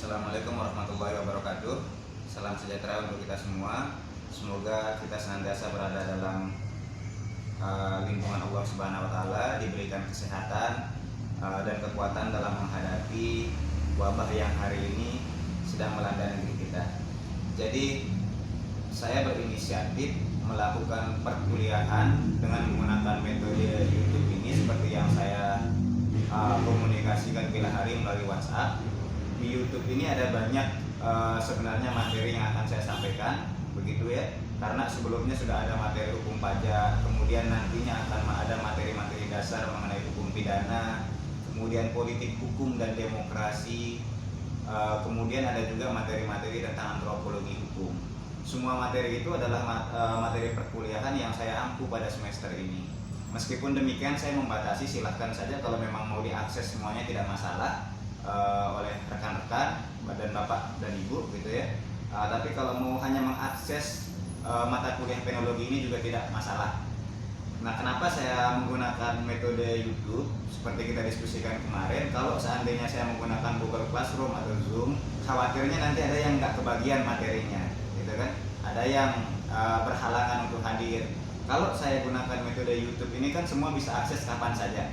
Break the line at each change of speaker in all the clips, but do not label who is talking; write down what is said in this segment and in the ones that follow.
Assalamualaikum warahmatullahi wabarakatuh. Salam sejahtera untuk kita semua. Semoga kita senantiasa berada dalam lindungan Allah Subhanahu wa taala, diberikan kesehatan dan kekuatan dalam menghadapi wabah yang hari ini sedang melanda negeri kita. Jadi saya berinisiatif melakukan perkuliahan dengan menggunakan metode YouTube ini seperti yang saya komunikasikan bila hari melalui WhatsApp. Di YouTube ini ada banyak sebenarnya materi yang akan saya sampaikan, begitu ya. Karena sebelumnya sudah ada materi hukum pajak, kemudian nantinya akan ada materi-materi dasar mengenai hukum pidana, kemudian politik hukum dan demokrasi, kemudian ada juga materi-materi tentang antropologi hukum. Semua materi itu adalah materi perkuliahan yang saya ampu pada semester ini. Meskipun demikian saya membatasi, silahkan saja kalau memang mau diakses semuanya tidak masalah oleh rekan-rekan dan bapak dan ibu gitu ya. Tapi kalau mau hanya mengakses mata kuliah penologi ini juga tidak masalah. Nah, kenapa saya menggunakan metode YouTube seperti kita diskusikan kemarin? Kalau seandainya saya menggunakan Google Classroom atau Zoom, khawatirnya nanti ada yang nggak kebagian materinya, gitu kan? Ada yang berhalangan untuk hadir. Kalau saya gunakan metode YouTube ini kan semua bisa akses kapan saja.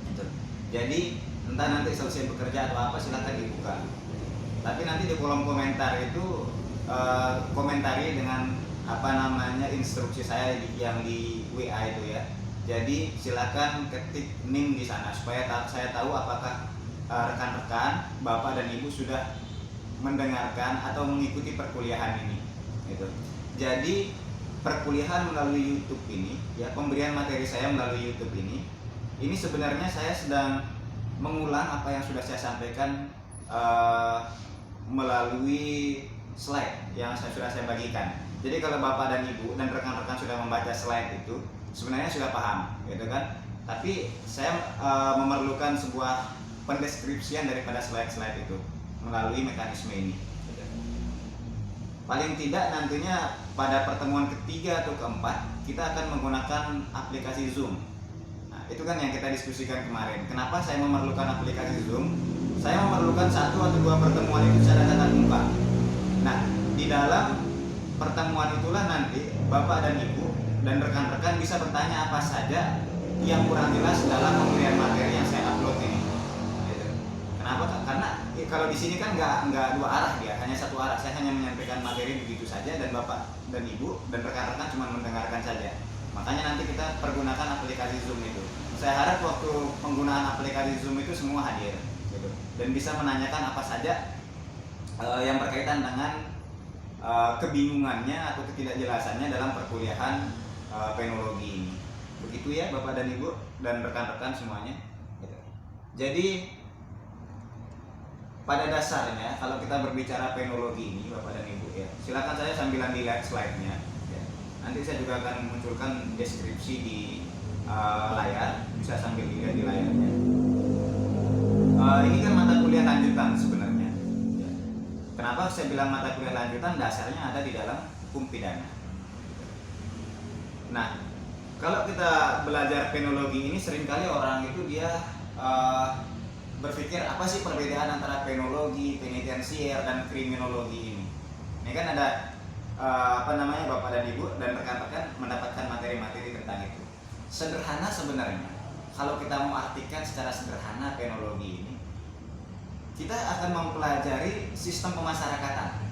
Gitu. Jadi entah nanti selesai bekerja atau apa silahkan dibuka. Tapi nanti di kolom komentar itu komentari dengan instruksi saya yang di WA itu ya. Jadi silakan ketik NIM di sana supaya saya tahu apakah rekan-rekan, bapak dan ibu sudah mendengarkan atau mengikuti perkuliahan ini. Gitu. Jadi perkuliahan melalui YouTube ini, ya pemberian materi saya melalui YouTube ini sebenarnya saya sedang mengulang apa yang sudah saya sampaikan melalui slide yang sudah saya bagikan. Jadi kalau bapak dan ibu dan rekan-rekan sudah membaca slide itu sebenarnya sudah paham, gitu kan? Tapi saya memerlukan sebuah pendeskripsian daripada slide-slide itu melalui mekanisme ini. Paling tidak nantinya pada pertemuan ketiga atau keempat kita akan menggunakan aplikasi Zoom. Itu kan yang kita diskusikan kemarin. Kenapa saya memerlukan aplikasi Zoom? Saya memerlukan 1 atau 2 pertemuan itu secara tatap muka. Nah, di dalam pertemuan itulah nanti bapak dan ibu dan rekan-rekan bisa bertanya apa saja yang kurang jelas dalam pemberian materi yang saya upload ini. Gitu. Kenapa? Karena kalau di sini kan nggak 2 arah dia, hanya 1 arah. Saya hanya menyampaikan materi begitu saja dan bapak dan ibu dan rekan-rekan cuma mendengarkan saja. Makanya nanti kita pergunakan aplikasi Zoom itu. Saya harap waktu penggunaan aplikasi Zoom itu semua hadir, gitu. Dan bisa menanyakan apa saja yang berkaitan dengan kebingungannya atau ketidakjelasannya dalam perkuliahan penologi ini. Begitu ya bapak dan ibu dan rekan-rekan semuanya. Gitu. Jadi pada dasarnya kalau kita berbicara penologi ini bapak dan ibu ya, silakan saya sambilan dilihat slide-nya. Nanti saya juga akan memunculkan deskripsi di layar, bisa sambil dilihat di layarnya. Ini kan mata kuliah lanjutan sebenarnya. Ya. Kenapa saya bilang mata kuliah lanjutan? Dasarnya ada di dalam hukum pidana. Nah, kalau kita belajar penologi ini seringkali orang itu dia berpikir apa sih perbedaan antara penologi, penitensier, dan kriminologi ini? Ini kan ada bapak dan ibu dan rekan-rekan mendapatkan materi-materi tentang itu. Sederhana sebenarnya, kalau kita mau artikan secara sederhana penologi ini, kita akan mempelajari sistem pemasyarakatan.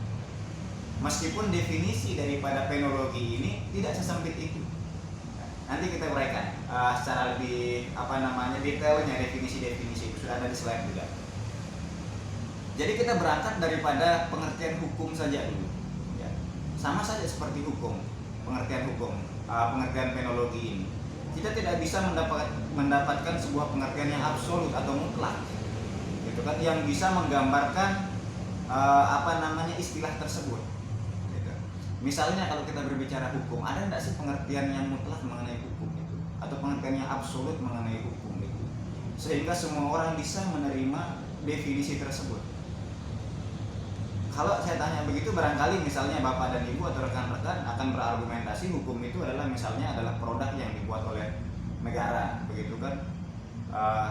Meskipun definisi daripada penologi ini tidak sesempit itu. Nanti kita uraikan secara lebih detailnya definisi-definisi itu sudah ada di slide juga. Jadi kita berangkat daripada pengertian hukum saja dulu. Sama saja seperti hukum, pengertian penologi ini. Kita tidak bisa mendapatkan sebuah pengertian yang absolut atau mutlak, gitu kan, yang bisa menggambarkan istilah tersebut. Gitu. Misalnya kalau kita berbicara hukum, ada tidak sih pengertian yang mutlak mengenai hukum itu, atau pengertian yang absolut mengenai hukum itu, sehingga semua orang bisa menerima definisi tersebut. Kalau saya tanya begitu, barangkali misalnya bapak dan ibu atau rekan-rekan akan berargumentasi hukum itu adalah produk yang dibuat oleh negara, begitu kan?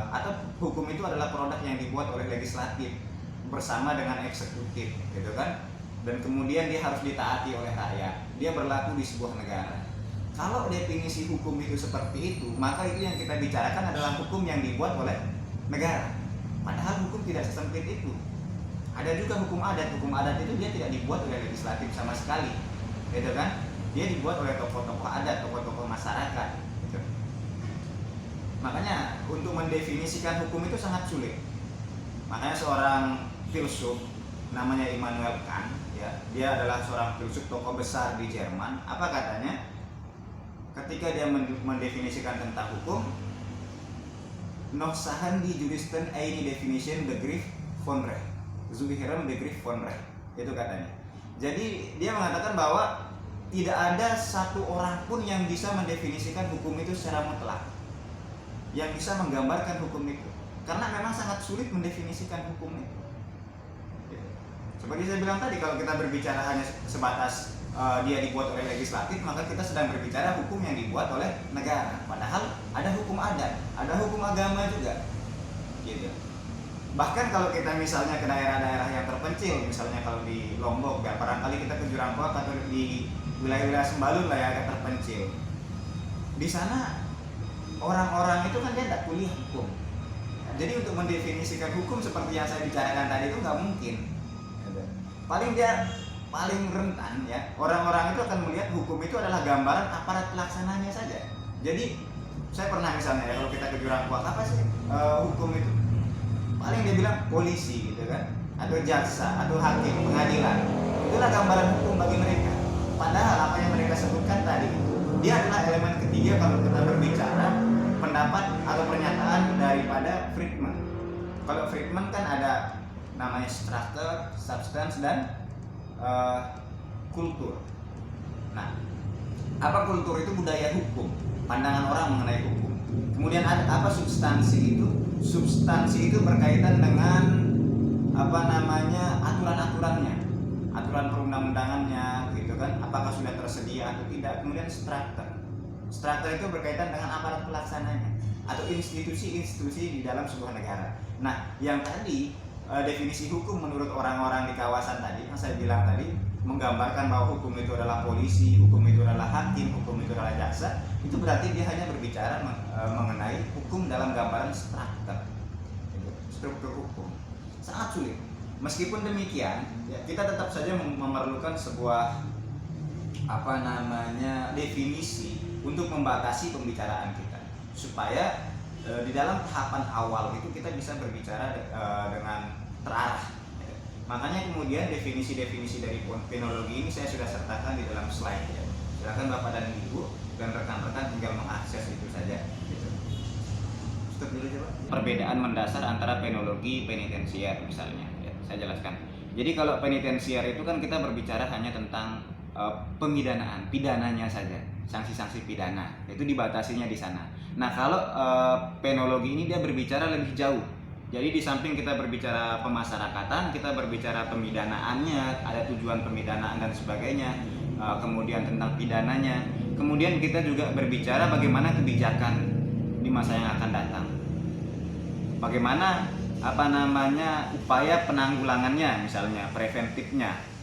Atau hukum itu adalah produk yang dibuat oleh legislatif. bersama dengan eksekutif, gitu kan? Dan kemudian dia harus ditaati oleh rakyat. Dia berlaku di sebuah negara. Kalau definisi hukum itu seperti itu, maka itu yang kita bicarakan adalah hukum yang dibuat oleh negara. Padahal hukum tidak sesempit itu. Ada juga hukum adat. Hukum adat itu dia tidak dibuat oleh legislatif sama sekali, gitu kan? Dia dibuat oleh tokoh-tokoh adat, tokoh-tokoh masyarakat, gitu. Makanya untuk mendefinisikan hukum itu sangat sulit. Makanya seorang filsuf namanya Immanuel Kant, ya, dia adalah seorang filsuf tokoh besar di Jerman. Apa katanya? Ketika dia mendefinisikan tentang hukum, noch sahen die Juristen eine Definition Begriff von Recht, Zuhirem Begriff von Recht, itu katanya. Jadi dia mengatakan bahwa tidak ada satu orang pun yang bisa mendefinisikan hukum itu secara mutlak, yang bisa menggambarkan hukum itu, karena memang sangat sulit mendefinisikan hukum itu. Seperti saya bilang tadi, kalau kita berbicara hanya sebatas dia dibuat oleh legislatif, maka kita sedang berbicara hukum yang dibuat oleh negara. Padahal ada hukum adat, ada hukum agama juga, gitu. Bahkan kalau kita misalnya ke daerah-daerah yang terpencil, misalnya kalau di Lombok, ya barangkali kita ke Jurangkok atau di wilayah-wilayah Sembalun lah yang agak terpencil. Di sana orang-orang itu kan dia tidak kuliah hukum. Jadi untuk mendefinisikan hukum seperti yang saya bicarakan tadi itu nggak mungkin. Paling rentan ya, orang-orang itu akan melihat hukum itu adalah gambaran aparat pelaksananya saja. Jadi saya pernah misalnya ya, kalau kita ke Jurangkok, apa sih hukum itu? Paling dia bilang polisi gitu kan, atau jaksa, atau hakim, pengadilan. Itulah gambaran hukum bagi mereka. Padahal apa yang mereka sebutkan tadi itu, dia adalah elemen ketiga kalau kita berbicara pendapat atau pernyataan daripada Friedman. Kalau Friedman kan ada namanya structure, substance, dan kultur. Nah, apa kultur itu? Budaya hukum, pandangan orang mengenai hukum. Kemudian ada apa substansi itu? Substansi itu berkaitan dengan apa namanya aturan-aturannya, aturan perundang-undangannya, gitu kan? Apakah sudah tersedia atau tidak? Kemudian structure. Structure itu berkaitan dengan aparat pelaksananya atau institusi-institusi di dalam sebuah negara. Nah, yang tadi definisi hukum menurut orang-orang di kawasan tadi yang saya bilang tadi, menggambarkan bahwa hukum itu adalah polisi, hukum itu adalah hakim, hukum itu adalah jaksa, itu berarti dia hanya berbicara mengenai hukum dalam gambaran struktur hukum. Sangat sulit. Meskipun demikian, ya, kita tetap saja memerlukan sebuah definisi untuk membatasi pembicaraan kita, supaya di dalam tahapan awal itu kita bisa berbicara dengan terarah. Makanya kemudian definisi-definisi dari penologi ini saya sudah sertakan di dalam slide ya. Silakan Bapak dan Ibu dan rekan-rekan tinggal mengakses itu saja. Gitu. Stop dulu coba. Perbedaan mendasar antara penologi penitensier misalnya. Ya, saya jelaskan. Jadi kalau penitensier itu kan kita berbicara hanya tentang pemidanaan, pidananya saja, sanksi-sanksi pidana, itu dibatasinya di sana. Nah kalau penologi ini dia berbicara lebih jauh. Jadi di samping kita berbicara pemasyarakatan, kita berbicara pemidanaannya, ada tujuan pemidanaan dan sebagainya, kemudian tentang pidananya. Kemudian kita juga berbicara bagaimana kebijakan di masa yang akan datang. Bagaimana upaya penanggulangannya, misalnya preventifnya.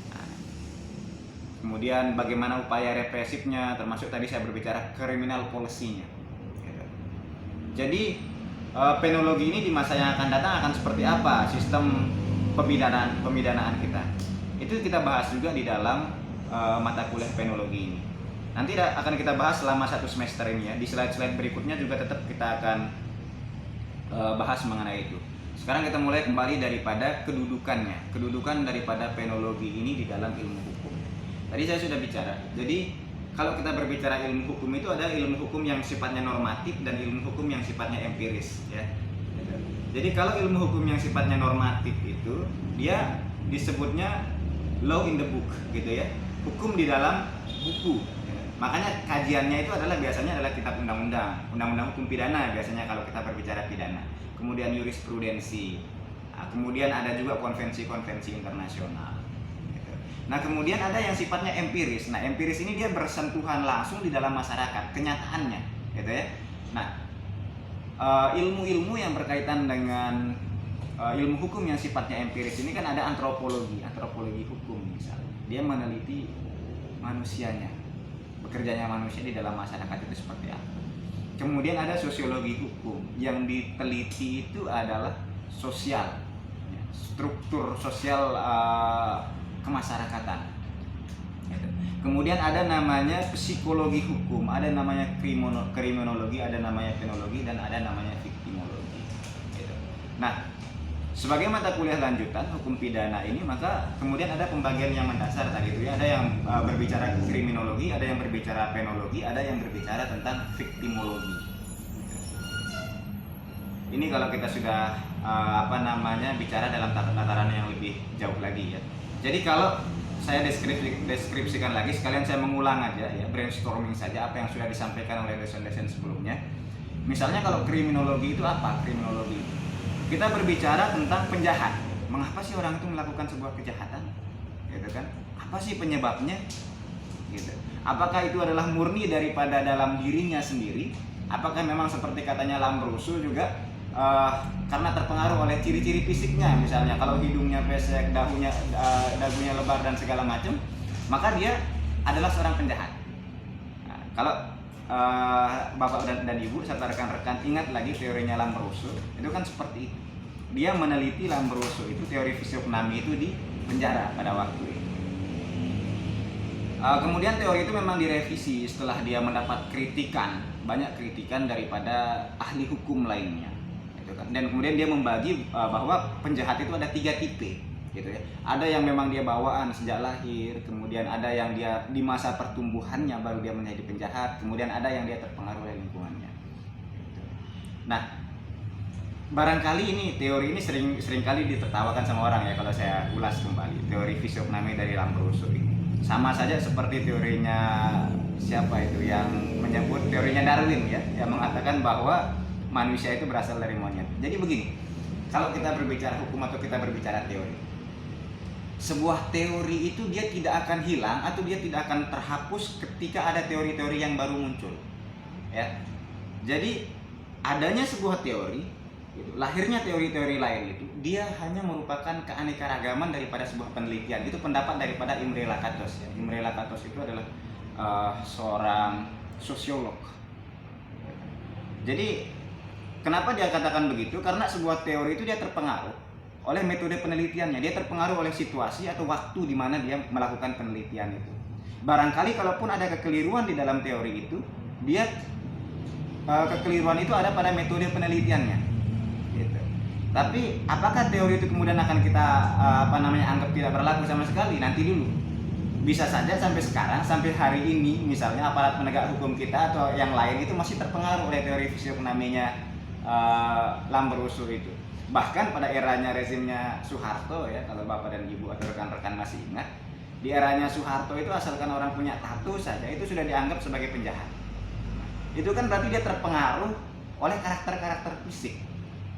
Kemudian bagaimana upaya represifnya, termasuk tadi saya berbicara criminal policy-nya. Jadi penologi ini di masa yang akan datang akan seperti apa sistem pemidanaan kita. Itu kita bahas juga di dalam mata kuliah penologi ini. Nanti akan kita bahas selama 1 semester ini ya. Di slide-slide berikutnya juga tetap kita akan bahas mengenai itu. Sekarang kita mulai kembali daripada kedudukannya. Kedudukan daripada penologi ini di dalam ilmu hukum. Tadi saya sudah bicara. Jadi kalau kita berbicara ilmu hukum itu ada ilmu hukum yang sifatnya normatif dan ilmu hukum yang sifatnya empiris ya. Jadi kalau ilmu hukum yang sifatnya normatif itu dia disebutnya law in the book gitu ya. Hukum di dalam buku. Makanya kajiannya itu biasanya adalah kitab undang-undang, undang-undang hukum pidana biasanya kalau kita berbicara pidana. Kemudian jurisprudensi. Nah, kemudian ada juga konvensi-konvensi internasional. Nah kemudian ada yang sifatnya empiris. Nah empiris ini dia bersentuhan langsung di dalam masyarakat, kenyataannya, gitu ya. Nah ilmu-ilmu yang berkaitan dengan ilmu hukum yang sifatnya empiris ini kan ada antropologi hukum misalnya. Dia meneliti manusianya, bekerjanya manusia di dalam masyarakat itu seperti apa. Kemudian ada sosiologi hukum, yang diteliti itu adalah sosial, struktur sosial kemasyarakatan. Kemudian ada namanya psikologi hukum, ada namanya kriminologi, ada namanya penologi, dan ada namanya viktimologi. Nah, sebagai mata kuliah lanjutan hukum pidana ini, maka kemudian ada pembagian yang mendasar tadi itu ya. Ada yang berbicara kriminologi, ada yang berbicara penologi, ada yang berbicara tentang viktimologi. Ini kalau kita sudah bicara dalam tataran yang lebih jauh lagi ya. Jadi kalau saya deskripsikan lagi, sekalian saya mengulang aja ya, brainstorming saja apa yang sudah disampaikan oleh dosen-dosen sebelumnya. Misalnya kalau kriminologi itu apa? Kriminologi kita berbicara tentang penjahat. Mengapa sih orang itu melakukan sebuah kejahatan? Gitu kan? Apa sih penyebabnya? Gitu. Apakah itu adalah murni daripada dalam dirinya sendiri? Apakah memang seperti katanya Lambrusco juga karena terpengaruh oleh ciri-ciri fisiknya, misalnya kalau hidungnya pesek, dagunya lebar dan segala macam, maka dia adalah seorang penjahat. Nah, kalau Bapak dan Ibu serta rekan-rekan ingat lagi teorinya Lambrusco, itu kan seperti itu. Dia meneliti Lambrusco itu, teori fisiognomi itu di penjara pada waktu itu. Kemudian teori itu memang direvisi setelah dia mendapat banyak kritikan daripada ahli hukum lainnya. Dan kemudian dia membagi bahwa penjahat itu ada 3 tipe, gitu ya. Ada yang memang dia bawaan sejak lahir, kemudian ada yang dia di masa pertumbuhannya baru dia menjadi penjahat, kemudian ada yang dia terpengaruh oleh lingkungannya. Nah, barangkali ini teori ini sering kali ditertawakan sama orang ya kalau saya ulas kembali teori fisiognomi dari Lambrusco ini. Sama saja seperti teorinya siapa itu yang menyebut teorinya Darwin ya, yang mengatakan bahwa manusia itu berasal dari monyet. Jadi begini, kalau kita berbicara hukum atau kita berbicara teori, sebuah teori itu dia tidak akan hilang atau dia tidak akan terhapus ketika ada teori-teori yang baru muncul. Ya, jadi adanya sebuah teori, lahirnya teori-teori lain itu, dia hanya merupakan keanekaragaman daripada sebuah penelitian. Itu pendapat daripada Imre Lakatos. Ya. Imre Lakatos itu adalah seorang sosiolog. Jadi kenapa dia katakan begitu? Karena sebuah teori itu dia terpengaruh oleh metode penelitiannya. Dia terpengaruh oleh situasi atau waktu di mana dia melakukan penelitian itu. Barangkali kalaupun ada kekeliruan di dalam teori itu, dia kekeliruan itu ada pada metode penelitiannya. Gitu. Tapi apakah teori itu kemudian akan kita anggap tidak berlaku sama sekali? Nanti dulu. Bisa saja sampai sekarang, sampai hari ini misalnya aparat penegak hukum kita atau yang lain itu masih terpengaruh oleh teori fisiognominya Lambrusco itu. Bahkan pada eranya rezimnya Soeharto ya, kalau Bapak dan Ibu atau rekan-rekan masih ingat, di eranya Soeharto itu asalkan orang punya tato saja itu sudah dianggap sebagai penjahat. Itu kan berarti dia terpengaruh oleh karakter-karakter fisik.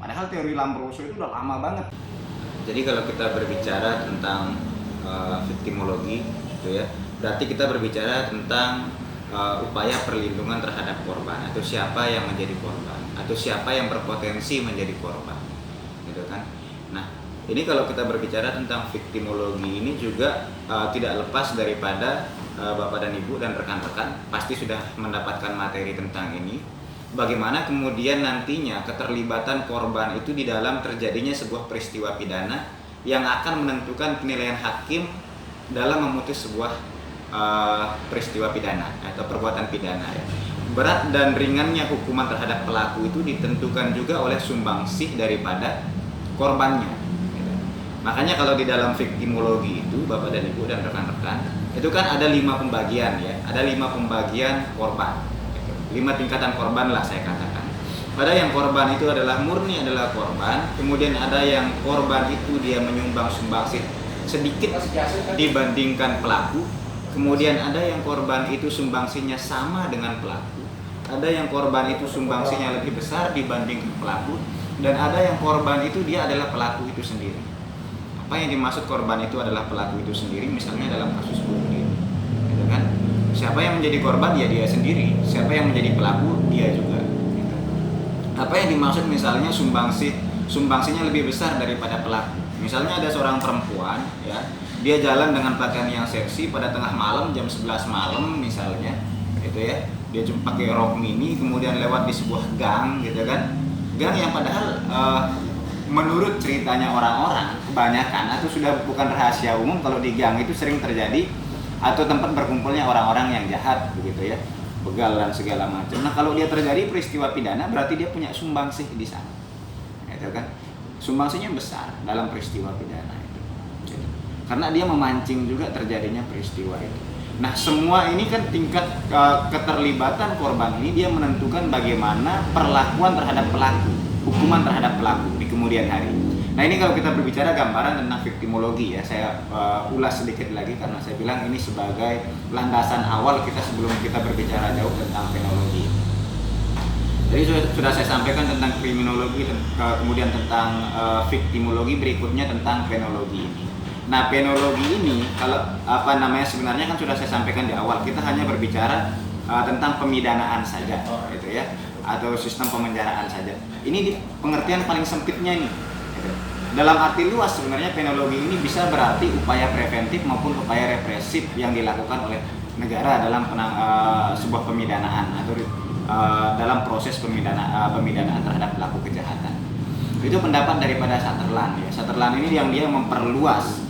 Padahal teori Lambrusco itu udah lama banget. Jadi kalau kita berbicara tentang viktimologi gitu ya, berarti kita berbicara tentang upaya perlindungan terhadap korban, atau siapa yang menjadi korban, atau siapa yang berpotensi menjadi korban, gitu kan. Nah, ini kalau kita berbicara tentang viktimologi ini juga tidak lepas daripada Bapak dan Ibu dan rekan-rekan pasti sudah mendapatkan materi tentang ini. Bagaimana kemudian nantinya keterlibatan korban itu di dalam terjadinya sebuah peristiwa pidana yang akan menentukan penilaian hakim dalam memutus sebuah peristiwa pidana atau perbuatan pidana ya. Berat dan ringannya hukuman terhadap pelaku itu ditentukan juga oleh sumbangsih daripada korbannya. Makanya kalau di dalam viktimologi itu Bapak dan Ibu dan rekan-rekan, itu kan ada 5 pembagian ya, ada 5 pembagian korban, 5 tingkatan korban lah saya katakan. Ada yang korban itu adalah murni adalah korban, kemudian ada yang korban itu dia menyumbang sumbangsih sedikit dibandingkan pelaku. Kemudian ada yang korban itu sumbangsihnya sama dengan pelaku, ada yang korban itu sumbangsihnya lebih besar dibanding pelaku, dan ada yang korban itu dia adalah pelaku itu sendiri. Apa yang dimaksud korban itu adalah pelaku itu sendiri? Misalnya dalam kasus bunuh diri, gitu kan? Siapa yang menjadi korban ya dia sendiri, siapa yang menjadi pelaku dia juga. Gitu. Apa yang dimaksud misalnya sumbangsih sumbangsinya lebih besar daripada pelaku. Misalnya ada seorang perempuan ya, dia jalan dengan pakaian yang seksi pada tengah malam jam 11 malam misalnya, gitu ya. Dia cuma pakai rok mini kemudian lewat di sebuah gang gitu kan. Gang yang padahal menurut ceritanya orang-orang kebanyakan atau sudah bukan rahasia umum kalau di gang itu sering terjadi atau tempat berkumpulnya orang-orang yang jahat begitu ya, begal dan segala macam. Nah kalau dia terjadi peristiwa pidana berarti dia punya sumbangsih di sana, gitu kan? Sumbangsinya besar dalam peristiwa pidana itu, gitu. Karena dia memancing juga terjadinya peristiwa itu. Nah semua ini kan tingkat keterlibatan korban ini dia menentukan bagaimana perlakuan terhadap pelaku, hukuman terhadap pelaku di kemudian hari. Nah ini kalau kita berbicara gambaran tentang viktimologi ya, saya ulas sedikit lagi karena saya bilang ini sebagai landasan awal kita sebelum kita berbicara jauh tentang penologi. Jadi sudah saya sampaikan tentang kriminologi, kemudian tentang viktimologi, berikutnya tentang penologi ini. Nah penologi ini kalau sebenarnya kan sudah saya sampaikan di awal, kita hanya berbicara tentang pemidanaan saja gitu ya, atau sistem pemenjaraan saja. Ini di pengertian paling sempitnya nih. Dalam arti luas sebenarnya penologi ini bisa berarti upaya preventif maupun upaya represif yang dilakukan oleh negara dalam sebuah pemidanaan atau dalam proses pemidanaan terhadap pelaku kejahatan. Itu pendapat daripada Sutherland ya. Sutherland ini yang dia memperluas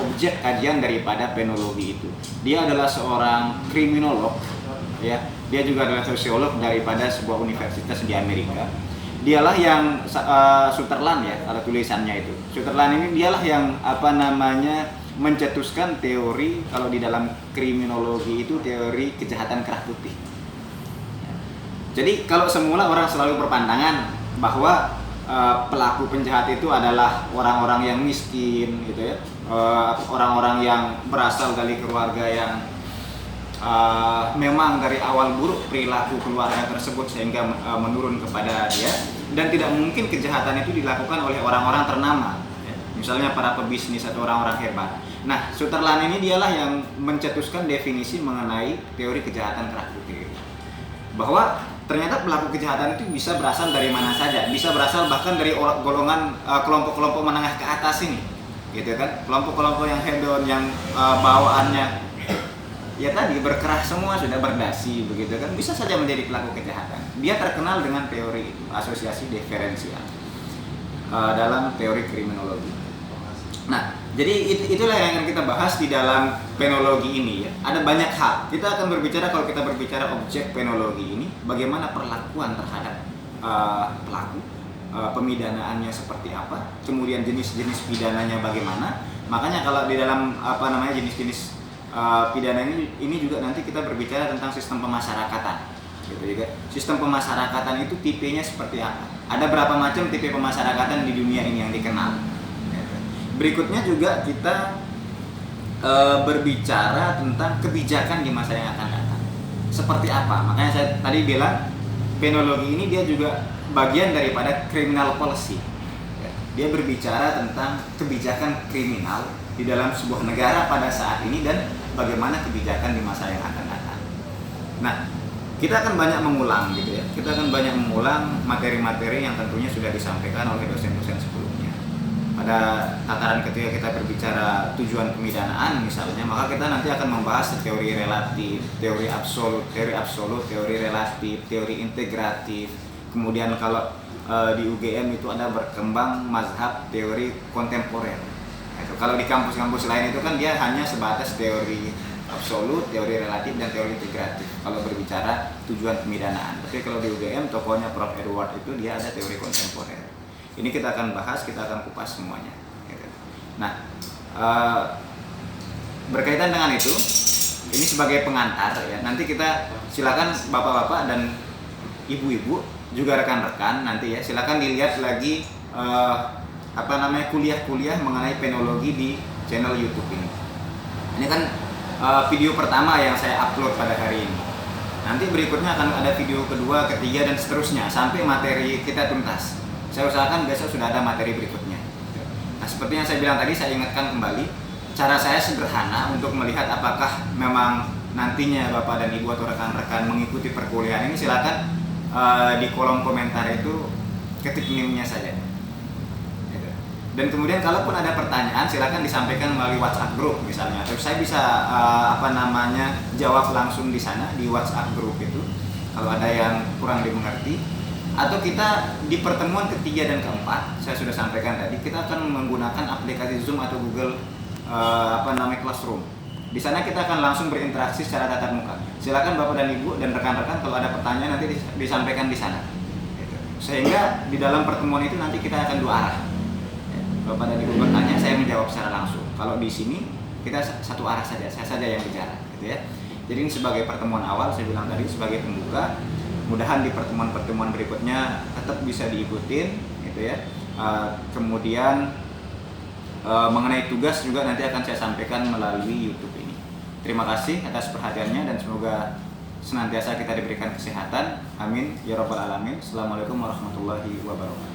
objek kajian daripada penologi itu. Dia adalah seorang kriminolog ya. Dia juga adalah sosiolog daripada sebuah universitas di Amerika. Dialah yang Sutherland ya, kalau tulisannya itu. Sutherland ini dialah yang mencetuskan teori, kalau di dalam kriminologi itu teori kejahatan kerah putih. Jadi kalau semula orang selalu berpandangan bahwa pelaku penjahat itu adalah orang-orang yang miskin gitu ya, orang-orang yang berasal dari keluarga yang memang dari awal buruk perilaku keluarga tersebut sehingga menurun kepada dia, dan tidak mungkin kejahatan itu dilakukan oleh orang-orang ternama ya. Misalnya para pebisnis atau orang-orang hebat. Nah Sutherland ini dialah yang mencetuskan definisi mengenai teori kejahatan kerah putih, bahwa ternyata pelaku kejahatan itu bisa berasal dari mana saja, bisa berasal bahkan dari golongan kelompok-kelompok menengah ke atas ini gitu kan, kelompok-kelompok yang hedon, yang bawaannya ya tadi berkerah semua, sudah berdasi begitu kan, bisa saja menjadi pelaku kejahatan. Dia terkenal dengan teori itu, asosiasi diferensial dalam teori kriminologi. Nah, jadi itulah yang akan kita bahas di dalam penologi ini ya. Ada banyak hal. Kita akan berbicara, kalau kita berbicara objek penologi ini, bagaimana perlakuan terhadap pelaku, pemidanaannya seperti apa, kemudian jenis-jenis pidananya bagaimana. Makanya kalau di dalam jenis-jenis pidana ini juga nanti kita berbicara tentang sistem pemasyarakatan gitu juga. Sistem pemasyarakatan itu tipenya seperti apa, ada berapa macam tipe pemasyarakatan di dunia ini yang dikenal gitu. Berikutnya juga kita berbicara tentang kebijakan di masa yang akan datang seperti apa. Makanya saya tadi bilang penologi ini dia juga bagian daripada criminal policy. Dia berbicara tentang kebijakan kriminal di dalam sebuah negara pada saat ini dan bagaimana kebijakan di masa yang akan datang. Nah, kita akan banyak mengulang gitu ya. Kita akan banyak mengulang materi-materi yang tentunya sudah disampaikan oleh dosen-dosen sebelumnya. Pada tataran ketika kita berbicara tujuan pemidanaan misalnya, maka kita nanti akan membahas teori relatif, teori absolut, teori relatif, teori integratif. Kemudian kalau di UGM itu ada berkembang mazhab teori kontemporer. Itu kalau di kampus-kampus lain itu kan dia hanya sebatas teori absolut, teori relatif, dan teori integratif kalau berbicara tujuan pemidanaan. Tapi kalau di UGM tokohnya Prof. Edward itu dia ada teori kontemporer. Ini kita akan bahas, kita akan kupas semuanya. Nah, berkaitan dengan itu, ini sebagai pengantar ya. Nanti kita silakan bapak-bapak dan ibu-ibu juga rekan-rekan nanti ya, silakan dilihat lagi kuliah-kuliah mengenai penologi di channel YouTube ini. Ini kan video pertama yang saya upload pada hari ini. Nanti berikutnya akan ada video kedua, ketiga, dan seterusnya sampai materi kita tuntas. Saya usahakan besok sudah ada materi berikutnya. Nah, seperti yang saya bilang tadi, saya ingatkan kembali, cara saya sederhana untuk melihat apakah memang nantinya Bapak dan Ibu atau rekan-rekan mengikuti perkuliahan ini. Silakan di kolom komentar itu ketik NIM-nya saja. Gitu. Dan kemudian kalaupun ada pertanyaan silakan disampaikan melalui WhatsApp group misalnya, atau saya bisa jawab langsung di sana di WhatsApp group itu kalau ada yang kurang dimengerti. Atau kita di pertemuan ketiga dan keempat saya sudah sampaikan tadi, kita akan menggunakan aplikasi Zoom atau Google Classroom. Di sana kita akan langsung berinteraksi secara tatap muka. Silakan Bapak dan Ibu dan rekan-rekan kalau ada pertanyaan nanti disampaikan di sana. Gitu. Sehingga di dalam pertemuan itu nanti kita akan dua arah. Bapak dan Ibu bertanya, saya menjawab secara langsung. Kalau di sini kita satu arah saja, saya saja yang bicara, gitu ya. Jadi ini sebagai pertemuan awal, saya bilang tadi sebagai pembuka. Mudahan di pertemuan-pertemuan berikutnya tetap bisa diikutin, gitu ya. Kemudian mengenai tugas juga nanti akan saya sampaikan melalui YouTube ini. Terima kasih atas perhatiannya dan semoga senantiasa kita diberikan kesehatan. Amin ya rabbal alamin. Assalamualaikum warahmatullahi wabarakatuh.